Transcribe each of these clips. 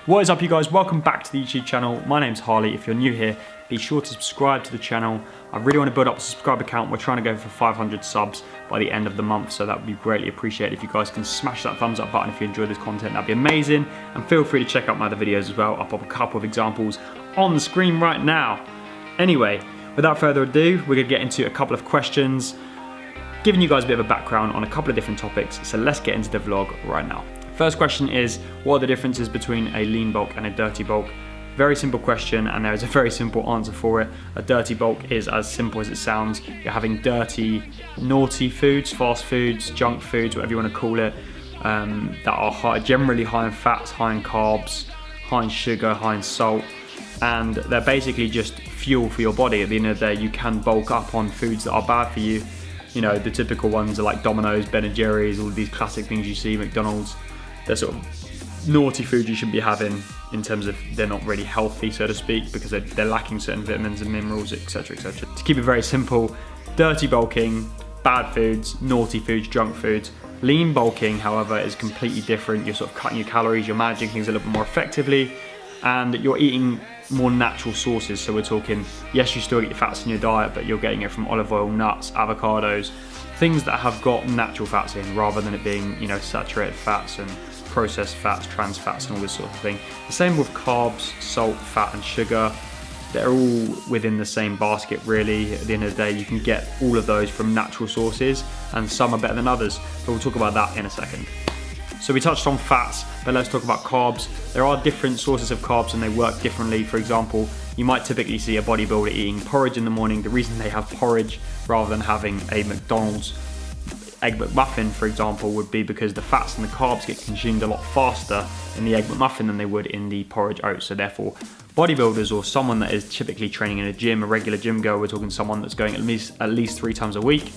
What is up, you guys? Welcome back to the YouTube channel. My name's Harley. If you're new here, be sure to subscribe to the channel. I really want to build up a subscriber count. We're trying to go for 500 subs by the end of the month, so that would be greatly appreciated if you guys can smash that thumbs up button if you enjoy this content. That'd be amazing. And feel free to check out my other videos as well. I'll pop a couple of examples on the screen right now. Anyway, without further ado, we're going to get into a couple of questions, giving you guys a bit of a background on a couple of different topics. So let's get into the vlog right now. First question is, what are the differences between a lean bulk and a dirty bulk? Very simple question, and there is a very simple answer for it. A dirty bulk is as simple as it sounds. You're having dirty, naughty foods, fast foods, junk foods, whatever you want to call it, that are generally high in fats, high in carbs, high in sugar, high in salt, and they're basically just fuel for your body. At the end of the day, you can bulk up on foods that are bad for you. You know, the typical ones are like Domino's, Ben & Jerry's, all of these classic things you see, McDonald's. They're sort of naughty food you shouldn't be having in terms of they're not really healthy, so to speak, because they're lacking certain vitamins and minerals, etc, etc. To keep it very simple, dirty bulking, bad foods, naughty foods, junk foods. Lean bulking, however, is completely different. You're sort of cutting your calories, you're managing things a little bit more effectively, and you're eating more natural sources. So we're talking, yes, you still get your fats in your diet, but you're getting it from olive oil, nuts, avocados, things that have got natural fats in, rather than it being, you know, saturated fats and processed fats, trans fats, and all this sort of thing. The same with carbs, salt, fat, and sugar. They're all within the same basket, really. At the end of the day, you can get all of those from natural sources, and some are better than others, but we'll talk about that in a second. So we touched on fats, but let's talk about carbs. There are different sources of carbs and they work differently. For example, you might typically see a bodybuilder eating porridge in the morning. The reason they have porridge rather than having a McDonald's Egg McMuffin, for example, would be because the fats and the carbs get consumed a lot faster in the Egg McMuffin than they would in the porridge oats. So therefore, bodybuilders or someone that is typically training in a gym, a regular gym goer, we're talking someone that's going at least 3 times a week,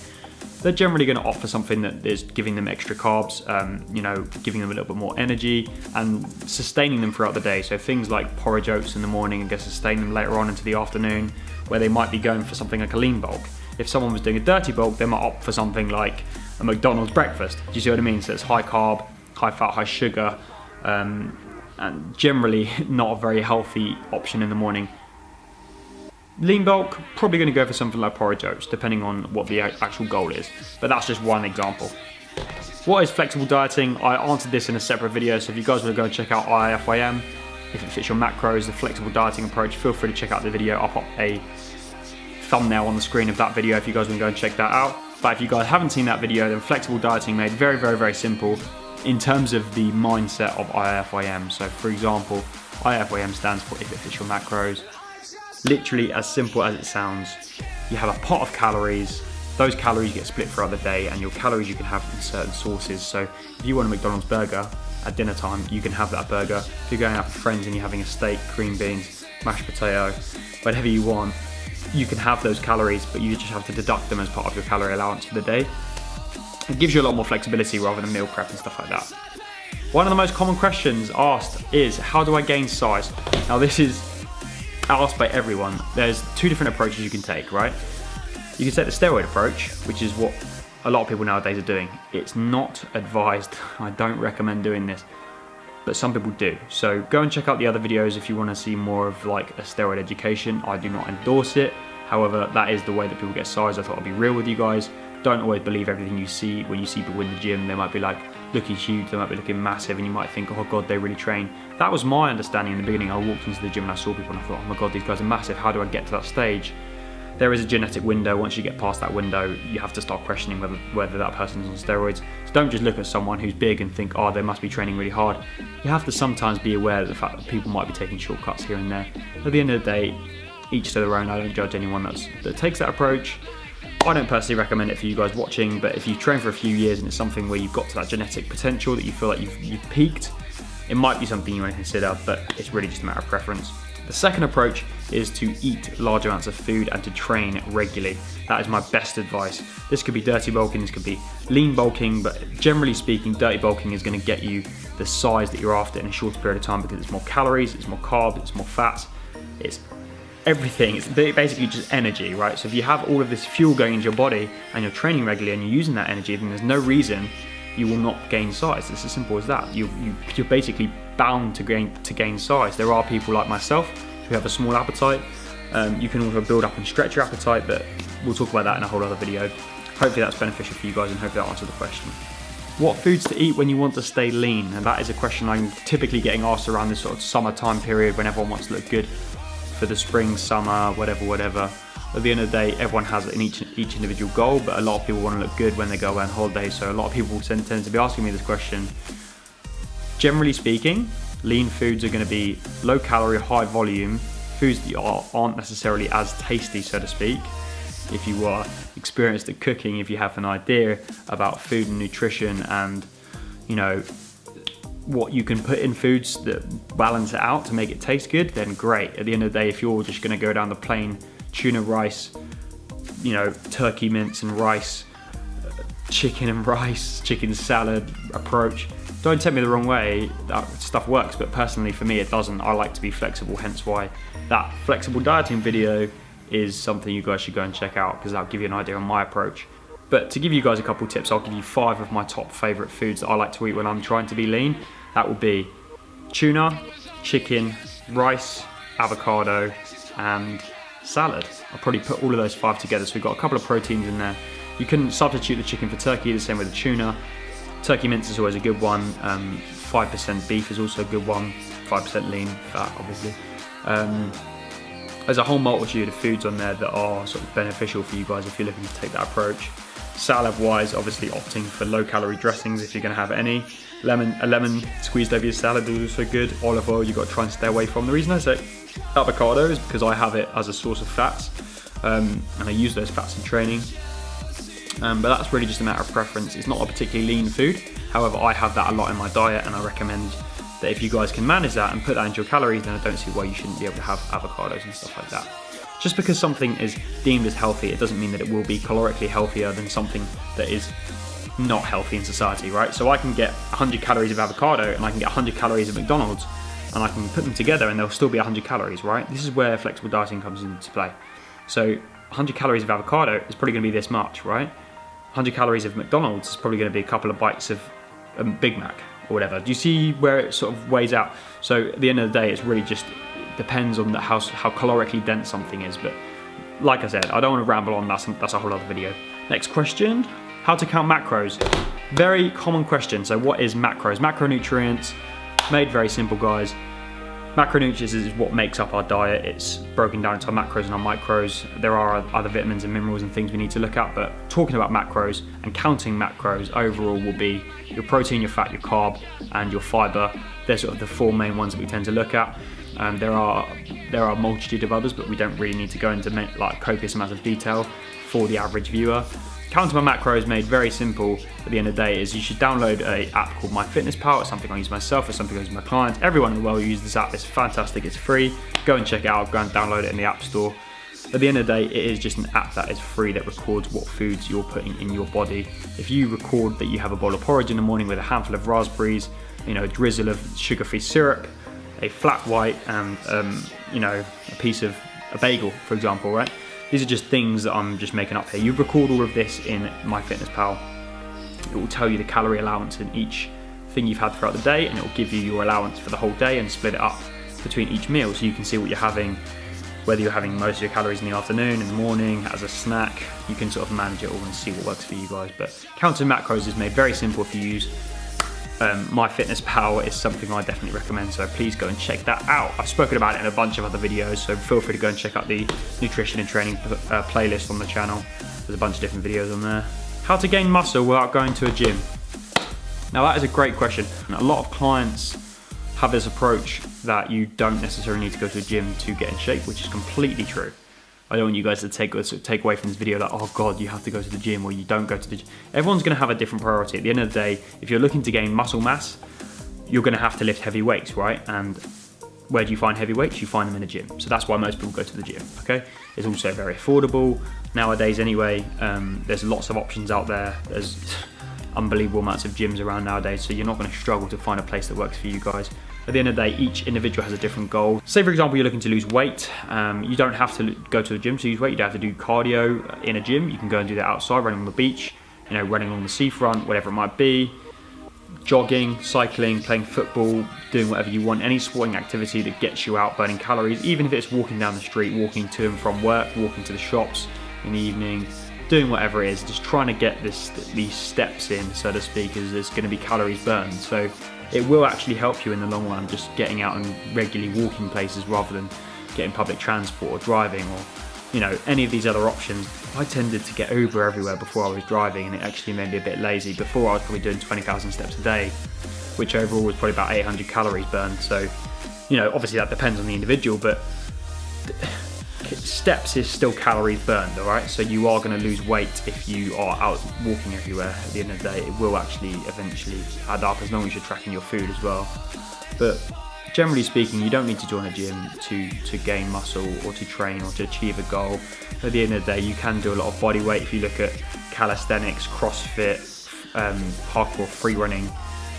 they're generally going to opt for something that is giving them extra carbs, you know, giving them a little bit more energy and sustaining them throughout the day. So things like porridge oats in the morning and sustain them later on into the afternoon, where they might be going for something like a lean bulk. If someone was doing a dirty bulk, they might opt for something like a McDonald's breakfast. Do you see what I mean? So it's high carb, high fat, high sugar, and generally not a very healthy option in the morning. Lean bulk, probably going to go for something like porridge oats, depending on what the actual goal is. But that's just one example. What is flexible dieting? I answered this in a separate video, so if you guys want to go and check out IFYM, if it fits your macros, the flexible dieting approach, feel free to check out the video. I'll pop a thumbnail on the screen of that video if you guys want to go and check that out. But if you guys haven't seen that video, then flexible dieting made very, very, very simple in terms of the mindset of IFYM. So for example, IFYM stands for if it fits your macros. Literally as simple as it sounds. You have a pot of calories. Those calories get split throughout the day, and your calories you can have from certain sources. So if you want a McDonald's burger at dinner time, you can have that burger. If you're going out with friends and you're having a steak, cream beans, mashed potato, whatever you want, you can have those calories, but you just have to deduct them as part of your calorie allowance for the day. It gives you a lot more flexibility rather than meal prep and stuff like that. One of the most common questions asked is, how do I gain size? Now this is asked by everyone. There's 2 different approaches you can take, right? You can take the steroid approach, which is what a lot of people nowadays are doing. It's not advised. I don't recommend doing this, but some people do. So go and check out the other videos if you want to see more of like a steroid education. I do not endorse it. However, that is the way that people get size. I thought I'd be real with you guys. Don't always believe everything you see. When you see people in the gym, they might be like looking huge, they might be looking massive, and you might think, oh god, they really train. That was my understanding in the beginning. I walked into the gym and I saw people and I thought, oh my god, these guys are massive. How do I get to that stage? There is a genetic window. Once you get past that window, you have to start questioning whether that person's on steroids. So don't just look at someone who's big and think, oh, they must be training really hard. You have to sometimes be aware of the fact that people might be taking shortcuts here and there. At the end of the day, each to their own. I don't judge anyone that takes that approach. I don't personally recommend it for you guys watching, but if you've trained for a few years and it's something where you've got to that genetic potential that you feel like you've peaked, it might be something you want to consider, but it's really just a matter of preference. The second approach is to eat large amounts of food and to train regularly. That is my best advice. This could be dirty bulking, this could be lean bulking, but generally speaking, dirty bulking is going to get you the size that you're after in a shorter period of time because it's more calories, it's more carbs, it's more fats, it's everything. It's basically just energy, right? So if you have all of this fuel going into your body and you're training regularly and you're using that energy, then there's no reason you will not gain size. It's as simple as that. You're basically bound to gain size. There are people like myself who have a small appetite. You can also build up and stretch your appetite, but we'll talk about that in a whole other video. Hopefully that's beneficial for you guys, and hopefully that answers the question. What foods to eat when you want to stay lean? And that is a question I'm typically getting asked around this sort of summertime period when everyone wants to look good for the spring, summer, whatever. At the end of the day, everyone has each individual goal, but a lot of people want to look good when they go away on holiday, so a lot of people tend to be asking me this question. Generally speaking, lean foods are going to be low calorie, high volume, foods that aren't necessarily as tasty, so to speak. If you are experienced at cooking, if you have an idea about food and nutrition and, you know, what you can put in foods that balance it out to make it taste good, then great. At the end of the day, if you're just going to go down the plain tuna rice, you know, turkey mince and rice, chicken and rice, chicken salad approach, don't take me the wrong way, that stuff works, but personally for me it doesn't. I like to be flexible, hence why that flexible dieting video is something you guys should go and check out, because that'll give you an idea on my approach. But to give you guys a couple tips, I'll give you 5 of my top favourite foods that I like to eat when I'm trying to be lean. That would be tuna, chicken, rice, avocado, and salad. I'll probably put all of those 5 together, so we've got a couple of proteins in there. You can substitute the chicken for turkey, the same with the tuna. Turkey mince is always a good one. 5% beef is also a good one. 5% lean fat, obviously. There's a whole multitude of foods on there that are sort of beneficial for you guys if you're looking to take that approach. Salad wise, obviously opting for low calorie dressings if you're going to have any. A lemon squeezed over your salad is also good. Olive oil you've got to try and stay away from. The reason I say avocado is because I have it as a source of fats, and I use those fats in training. But that's really just a matter of preference. It's not a particularly lean food. However, I have that a lot in my diet, and I recommend that if you guys can manage that and put that into your calories, then I don't see why you shouldn't be able to have avocados and stuff like that. Just because something is deemed as healthy, it doesn't mean that it will be calorically healthier than something that is not healthy in society, right? So I can get 100 calories of avocado and I can get 100 calories of McDonald's, and I can put them together and they'll still be 100 calories, right? This is where flexible dieting comes into play. So 100 calories of avocado is probably going to be this much, right? 100 calories of McDonald's is probably going to be a couple of bites of a Big Mac or whatever. Do you see where it sort of weighs out? So at the end of the day, it's really just depends on how calorically dense something is. But like I said, I don't want to ramble on. That's a whole other video. Next question: how to count macros? Very common question. So what is macros? Macronutrients, made very simple, guys. Macronutrients is what makes up our diet. It's broken down into our macros and our micros. There are other vitamins and minerals and things we need to look at, but talking about macros and counting macros overall will be your protein, your fat, your carb, and your fiber. They're sort of the 4 main ones that we tend to look at. There are a multitude of others, but we don't really need to go into like copious amounts of detail for the average viewer. Counting my macros made very simple at the end of the day is you should download an app called MyFitnessPal. It's something I use myself, it's something I use with my clients. Everyone in the world uses this app. It's fantastic, it's free. Go and check it out, go and download it in the App Store. At the end of the day, it is just an app that is free that records what foods you're putting in your body. If you record that you have a bowl of porridge in the morning with a handful of raspberries, you know, a drizzle of sugar-free syrup, a flat white, and you know, a piece of a bagel, for example, right? These are just things that I'm just making up here. You record all of this in MyFitnessPal. It will tell you the calorie allowance in each thing you've had throughout the day, and it will give you your allowance for the whole day and split it up between each meal, so you can see what you're having, whether you're having most of your calories in the afternoon, in the morning, as a snack. You can sort of manage it all and see what works for you guys. But counting macros is made very simple if you use MyFitnessPal. Is something I definitely recommend, so please go and check that out. I've spoken about it in a bunch of other videos, so feel free to go and check out the nutrition and training playlist on the channel. There's a bunch of different videos on there. How to gain muscle without going to a gym. Now that is a great question. A lot of clients have this approach that you don't necessarily need to go to a gym to get in shape, which is completely true. I don't want you guys to take away from this video that, oh God, you have to go to the gym, or you don't go to the gym. Everyone's gonna have a different priority. At the end of the day, if you're looking to gain muscle mass, you're gonna have to lift heavy weights, right? And where do you find heavy weights? You find them in a gym. So that's why most people go to the gym, okay? It's also very affordable nowadays anyway. There's lots of options out there. There's unbelievable amounts of gyms around nowadays, so you're not gonna struggle to find a place that works for you guys. At the end of the day, each individual has a different goal. Say for example, you're looking to lose weight. You don't have to go to the gym to lose weight. You don't have to do cardio in a gym. You can go and do that outside, running on the beach, you know, running on the seafront, whatever it might be. jogging, cycling, playing football, doing whatever you want, any sporting activity that gets you out burning calories, even if it's walking down the street, walking to and from work, walking to the shops in the evening, doing whatever it is, just trying to get these steps in, so to speak, as there's going to be calories burned. So it will actually help you in the long run, just getting out and regularly walking places rather than getting public transport or driving, or any of these other options. I tended to get Uber everywhere before I was driving, and it actually made me a bit lazy. Before, I was probably doing 20,000 steps a day, which overall was probably about 800 calories burned. So obviously that depends on the individual, but steps is still calories burned, all right? So you are going to lose weight if you are out walking everywhere. At the end of the day, it will actually eventually add up, as long as you're tracking your food as well. But generally speaking, you don't need to join a gym to gain muscle or to train or to achieve a goal. At the end of the day, you can do a lot of body weight. If you look at calisthenics, CrossFit, parkour, free running,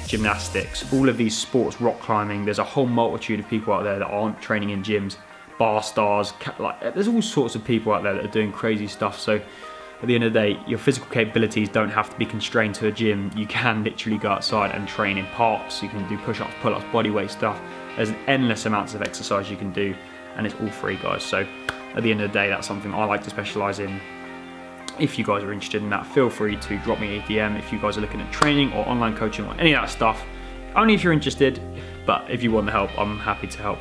gymnastics, all of these sports, rock climbing, there's a whole multitude of people out there that aren't training in gyms. Bar stars, there's all sorts of people out there that are doing crazy stuff. So at the end of the day, your physical capabilities don't have to be constrained to a gym. You can literally go outside and train in parks. You can do push-ups, pull-ups, bodyweight stuff. There's endless amounts of exercise you can do, and it's all free, guys. So at the end of the day, that's something I like to specialize in. If you guys are interested in that, feel free to drop me a DM if you guys are looking at training or online coaching or any of that stuff. Only if you're interested, but if you want the help, I'm happy to help.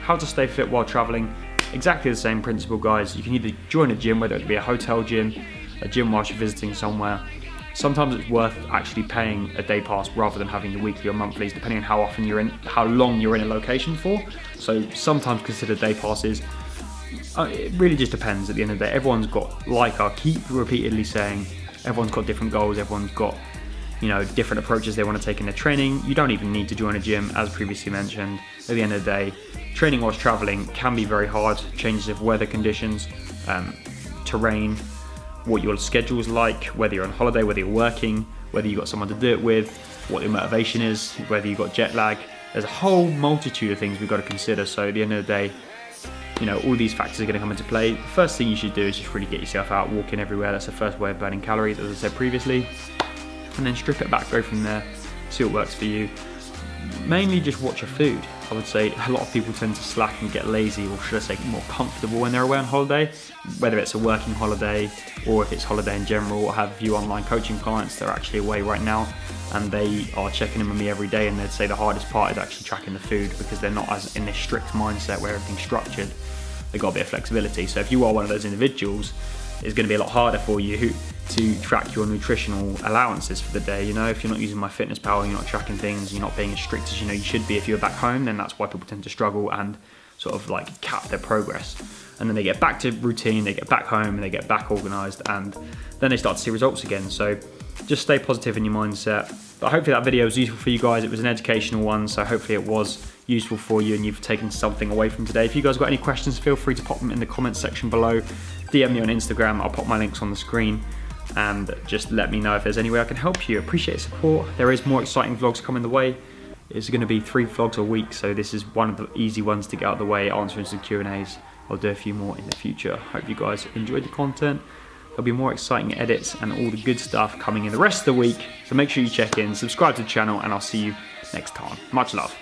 How to stay fit while traveling, exactly the same principle, guys. You can either join a gym, whether it be a hotel gym, a gym whilst you're visiting somewhere. Sometimes it's worth actually paying a day pass rather than having the weekly or monthlies, depending on how long you're in a location for. So sometimes consider day passes. It really just depends at the end of the day. Everyone's got, like I keep repeatedly saying, everyone's got different goals, everyone's got different approaches they want to take in their training. You don't even need to join a gym, as previously mentioned. At the end of the day, training whilst traveling can be very hard. Changes of weather conditions, terrain, what your schedule's like, whether you're on holiday, whether you're working, whether you've got someone to do it with, what your motivation is, whether you've got jet lag. There's a whole multitude of things we've got to consider. So at the end of the day, all these factors are going to come into play. The first thing you should do is just really get yourself out, walking everywhere. That's the first way of burning calories, as I said previously. And then strip it back, go from there, see what works for you. Mainly just watch your food. I would say a lot of people tend to slack and get lazy, or should I say more comfortable, when they're away on holiday, whether it's a working holiday or if it's holiday in general. I have a few online coaching clients that are actually away right now, and they are checking in with me every day, and they'd say the hardest part is actually tracking the food, because they're not as in this strict mindset where everything's structured. They've got a bit of flexibility. So if you are one of those individuals, it's going to be a lot harder for you to track your nutritional allowances for the day. If you're not using MyFitnessPal, you're not tracking things, you're not being as strict as you should be if you're back home, then that's why people tend to struggle and sort of like cap their progress. And then they get back to routine, they get back home, and they get back organised, and then they start to see results again. So just stay positive in your mindset. But hopefully that video was useful for you guys. It was an educational one, so hopefully it was useful for you and you've taken something away from today. If you guys got any questions, feel free to pop them in the comments section below. DM me on Instagram, I'll pop my links on the screen, and just let me know if there's any way I can help you. Appreciate support. There is more exciting vlogs coming the way. It's going to be 3 vlogs a week, so this is one of the easy ones to get out of the way, answering some Q&As. I'll do a few more in the future. Hope you guys enjoyed the content. There'll be more exciting edits and all the good stuff coming in the rest of the week, so make sure you check in, subscribe to the channel, and I'll see you next time. Much love.